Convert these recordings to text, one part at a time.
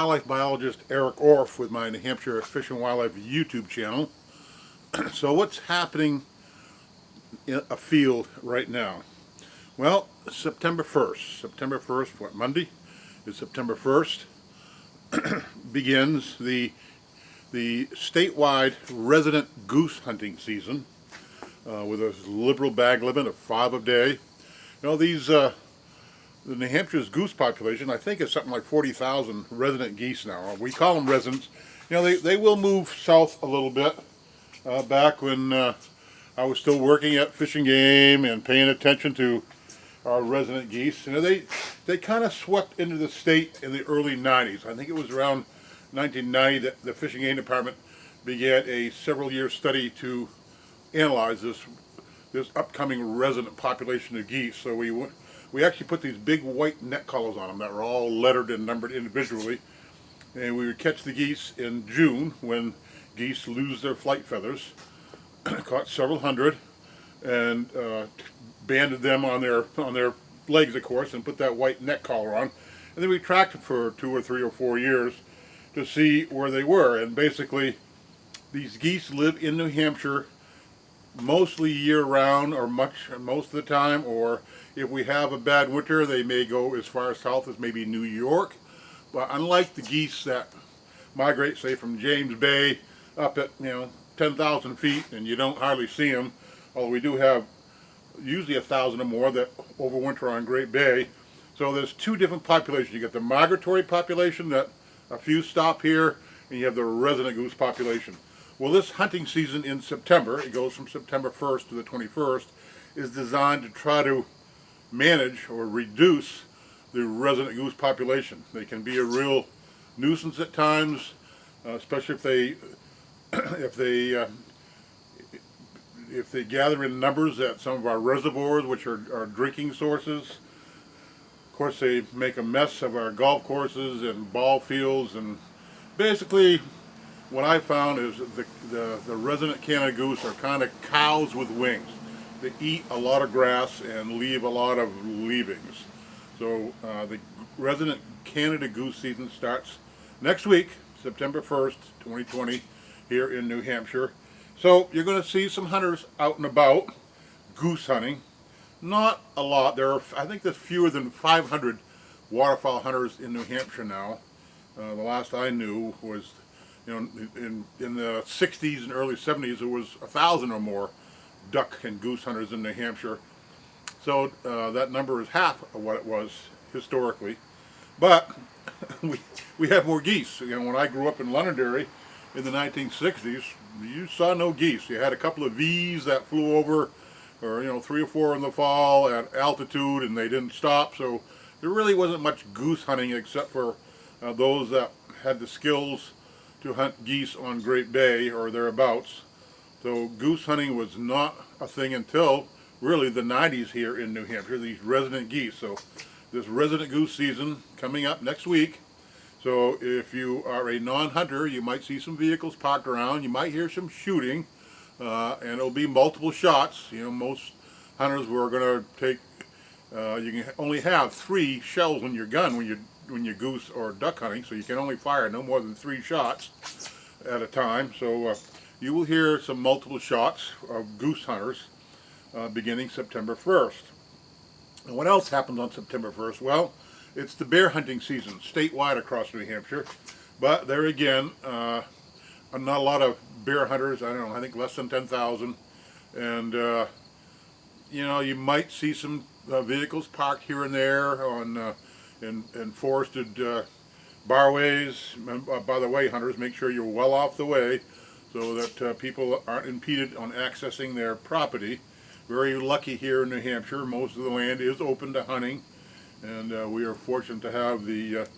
wildlife biologist Eric Orff with my New Hampshire Fish and Wildlife YouTube channel. So what's happening in a field right now? Well, September 1st. September 1st, what, Monday? Is September 1st. Begins the statewide resident goose hunting season with a liberal bag limit of 5 a day. You know, the New Hampshire's goose population, I think, is something like 40,000 resident geese now. We call them residents. You know, they will move south a little bit. Back when I was still working at Fish and Game and paying attention to our resident geese, you know, they kind of swept into the state in the early 90s. I think it was around 1990 that the Fish and Game Department began a several-year study to analyze this upcoming resident population of geese. So we actually put these big white neck collars on them that were all lettered and numbered individually, and we would catch the geese in June when geese lose their flight feathers. Caught several hundred and banded them on their legs, of course, and put that white neck collar on, and then we tracked them for 2 or 3 or 4 years to see where they were. And basically these geese live in New Hampshire mostly year-round, or most of the time, or if we have a bad winter, they may go as far south as maybe New York. But unlike the geese that migrate, say, from James Bay up at 10,000 feet, and you don't hardly see them, although we do have usually 1,000 or more that overwinter on Great Bay. So there's 2 different populations. You get the migratory population that a few stop here, and you have the resident goose population. Well, this hunting season in September, it goes from September 1st to the 21st, is designed to try to manage or reduce the resident goose population. They can be a real nuisance at times, especially if they gather in numbers at some of our reservoirs, which are drinking sources. Of course, they make a mess of our golf courses and ball fields, and basically what I found is the resident Canada goose are kind of cows with wings. They eat a lot of grass and leave a lot of leavings. So the resident Canada goose season starts next week, September 1st, 2020, here in New Hampshire. So you're going to see some hunters out and about goose hunting. Not a lot. I think there's fewer than 500 waterfowl hunters in New Hampshire now. The last I knew was, in the 60s and early 70s, there was 1,000 or more duck and goose hunters in New Hampshire. So that number is half of what it was historically. But we have more geese. When I grew up in Londonderry in the 1960s, you saw no geese. You had a couple of V's that flew over, or 3 or 4 in the fall at altitude, and they didn't stop. So there really wasn't much goose hunting except for those that had the skills to hunt geese on Great Bay or thereabouts. So goose hunting was not a thing until really the 90s here in New Hampshire, these resident geese. So this resident goose season coming up next week. So if you are a non-hunter, you might see some vehicles parked around, you might hear some shooting, and it'll be multiple shots. Most hunters were going to take, you can only have 3 shells in your gun when you're goose or duck hunting, so you can only fire no more than 3 shots at a time. So you will hear some multiple shots of goose hunters beginning September 1st. And what else happens on September 1st? Well, it's the bear hunting season statewide across New Hampshire, but there again, not a lot of bear hunters. I think less than 10,000, and you might see some vehicles parked here and there on in forested barways. By the way, hunters, make sure you're well off the way so that people aren't impeded on accessing their property. Very lucky here in New Hampshire. Most of the land is open to hunting, and we are fortunate to have the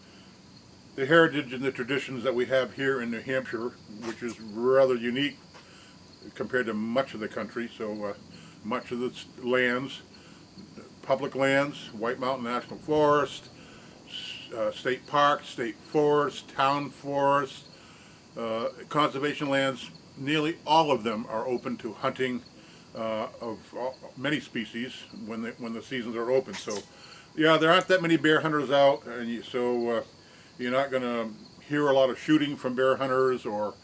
heritage and the traditions that we have here in New Hampshire, which is rather unique compared to much of the country. So much of the lands, public lands, White Mountain National Forest, state parks, state forests, town forests, conservation lands, nearly all of them are open to hunting of many species when the seasons are open. So yeah, there aren't that many bear hunters out, and so you're not going to hear a lot of shooting from bear hunters, or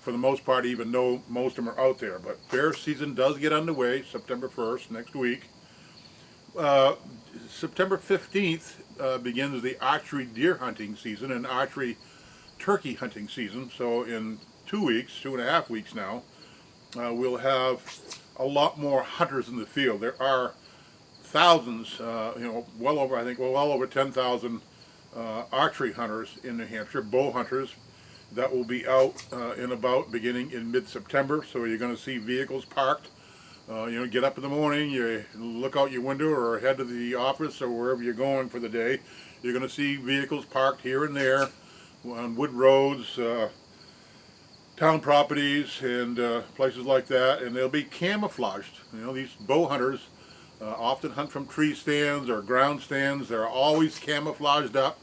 for the most part even know most of them are out there. But bear season does get underway September 1st, next week. September 15th begins the archery deer hunting season and archery turkey hunting season. So in 2 weeks, 2.5 weeks now, we'll have a lot more hunters in the field. There are thousands, well over 10,000 archery hunters in New Hampshire, bow hunters, that will be out and about beginning in mid-September. So you're going to see vehicles parked. Get up in the morning, you look out your window or head to the office or wherever you're going for the day. You're going to see vehicles parked here and there on wood roads, town properties, and places like that, and they'll be camouflaged. These bow hunters often hunt from tree stands or ground stands. They're always camouflaged up,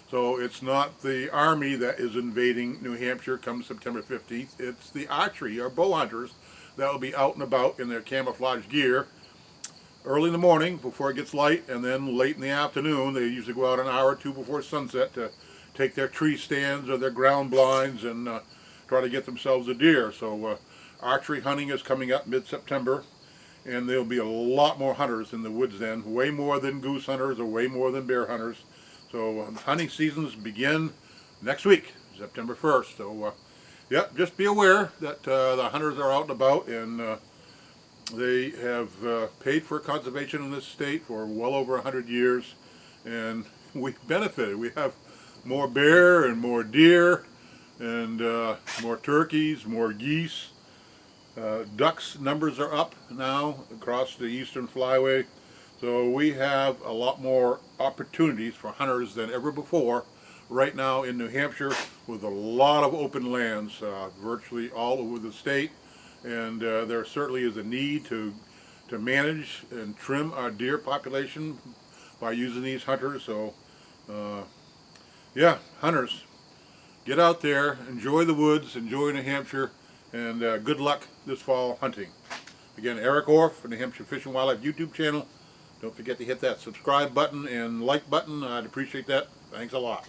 so it's not the army that is invading New Hampshire come September 15th. It's the archery or bow hunters that will be out and about in their camouflage gear early in the morning before it gets light, and then late in the afternoon. They usually go out an hour or two before sunset to take their tree stands or their ground blinds and try to get themselves a deer. So archery hunting is coming up mid-September, and there'll be a lot more hunters in the woods then, way more than goose hunters or way more than bear hunters. So hunting seasons begin next week, September 1st. So just be aware that the hunters are out and about, and they have paid for conservation in this state for well over 100 years, and we've benefited. We have more bear and more deer and more turkeys, more geese. Ducks numbers are up now across the eastern flyway, so we have a lot more opportunities for hunters than ever before right now in New Hampshire, with a lot of open lands virtually all over the state, and there certainly is a need to manage and trim our deer population by using these hunters. So hunters, get out there, enjoy the woods, enjoy New Hampshire, and good luck this fall hunting. Again, Eric Orff from the Hampshire Fish and Wildlife YouTube channel. Don't forget to hit that subscribe button and like button. I'd appreciate that. Thanks a lot.